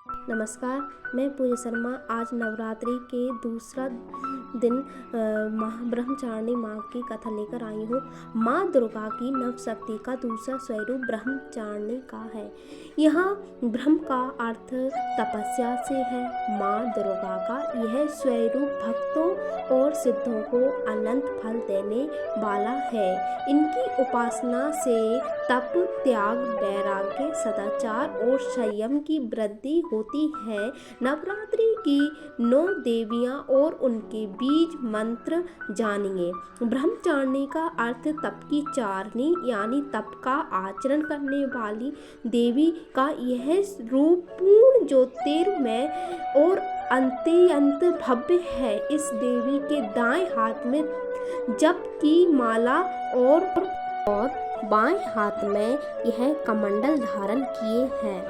नमस्कार, मैं पूजा शर्मा आज नवरात्रि के दूसरा दिन ब्रह्मचारिणी माँ की कथा लेकर आई हूँ। माँ दुर्गा की नव शक्ति का दूसरा स्वरूप ब्रह्मचारिणी का है। यहाँ ब्रह्म का अर्थ तपस्या से है। माँ दुर्गा का यह स्वरूप भक्तों और सिद्धों को अनंत फल देने वाला है। इनकी उपासना से तप, त्याग, वैराग्य, सदाचार और संयम की वृद्धि होती है। नवरात्रि की 9 देवियां और उनके बीज मंत्र जानिए। ब्रह्मचारिणी का अर्थ तप की चारणी यानी तप का आचरण करने वाली देवी का यह रूप पूर्ण ज्योतिर्मय और अत्यंत भव्य है। इस देवी के दाएं हाथ में जप की माला और बाएं हाथ में यह कमंडल धारण किए हैं।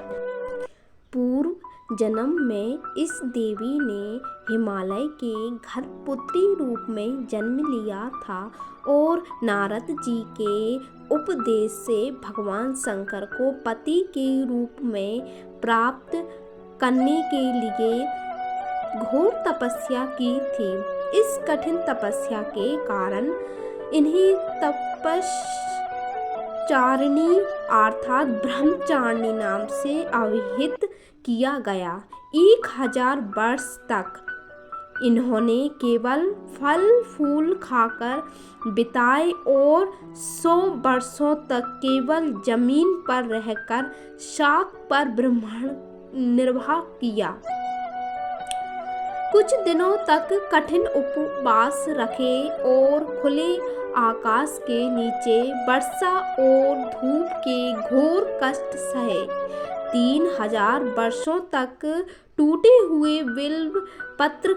पूर्व जन्म में इस देवी ने हिमालय के घर पुत्री रूप में जन्म लिया था और नारद जी के उपदेश से भगवान शंकर को पति के रूप में प्राप्त करने के लिए घोर तपस्या की थी। इस कठिन तपस्या के कारण इन्हें तपश्चारिणी अर्थात ब्रह्मचारिणी नाम से अभिहित किया गया। 1000 वर्ष तक इन्होंने केवल फल फूल खाकर बिताए और 100 वर्षों तक केवल जमीन पर रहकर शाक पर ब्रह्मण निर्वाह किया। कुछ दिनों तक कठिन उपवास रखे और खुले आकाश के नीचे वर्षा और धूप के घोर कष्ट सहे। 3000 वर्षों तक टूटे हुए बेलपत्र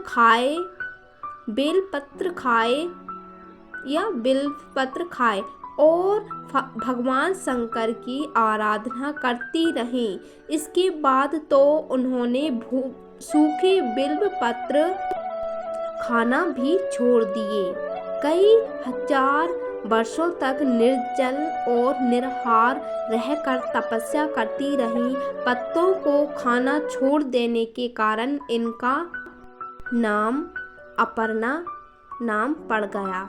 खाए और भगवान शंकर की आराधना करती रहीं। इसके बाद तो उन्होंने सूखे बेलपत्र खाना भी छोड़ दिए। कई हजार वर्षों तक निर्जल और निराहार रहकर तपस्या करती रहीं। पत्तों को खाना छोड़ देने के कारण इनका नाम अपर्णा नाम पड़ गया।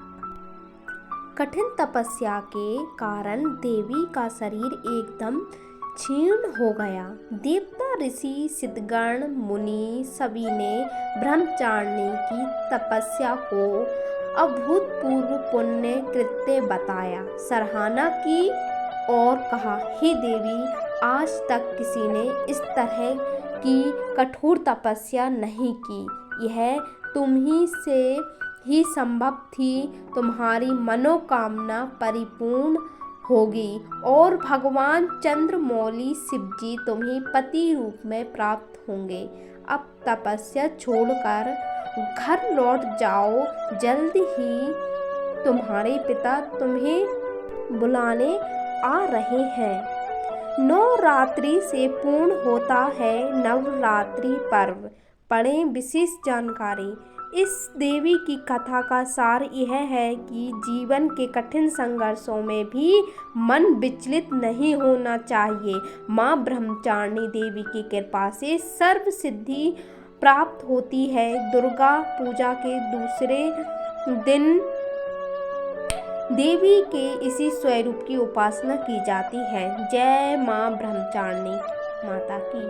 कठिन तपस्या के कारण देवी का शरीर एकदम क्षीण हो गया। देवता, ऋषि, सिद्धगण, मुनि सभी ने ब्रह्मचारिणी की तपस्या को अभूतपूर्व पुण्य कृत्य बताया, सराहना की और कहा, हे देवी, आज तक किसी ने इस तरह की कठोर तपस्या नहीं की। यह तुम्ही से ही संभव थी। तुम्हारी मनोकामना परिपूर्ण होगी और भगवान चंद्रमौली शिवजी तुम्हें पति रूप में प्राप्त होंगे। अब तपस्या छोड़कर घर लौट जाओ। जल्द ही तुम्हारे पिता तुम्हें बुलाने आ रहे हैं। नवरात्रि से पूर्ण होता है नवरात्रि पर्व। पढ़ें विशेष जानकारी। इस देवी की कथा का सार यह है कि जीवन के कठिन संघर्षों में भी मन विचलित नहीं होना चाहिए। माँ ब्रह्मचारिणी देवी की कृपा से सर्व सिद्धि प्राप्त होती है। दुर्गा पूजा के दूसरे दिन देवी के इसी स्वरूप की उपासना की जाती है। जय माँ ब्रह्मचारिणी माता की।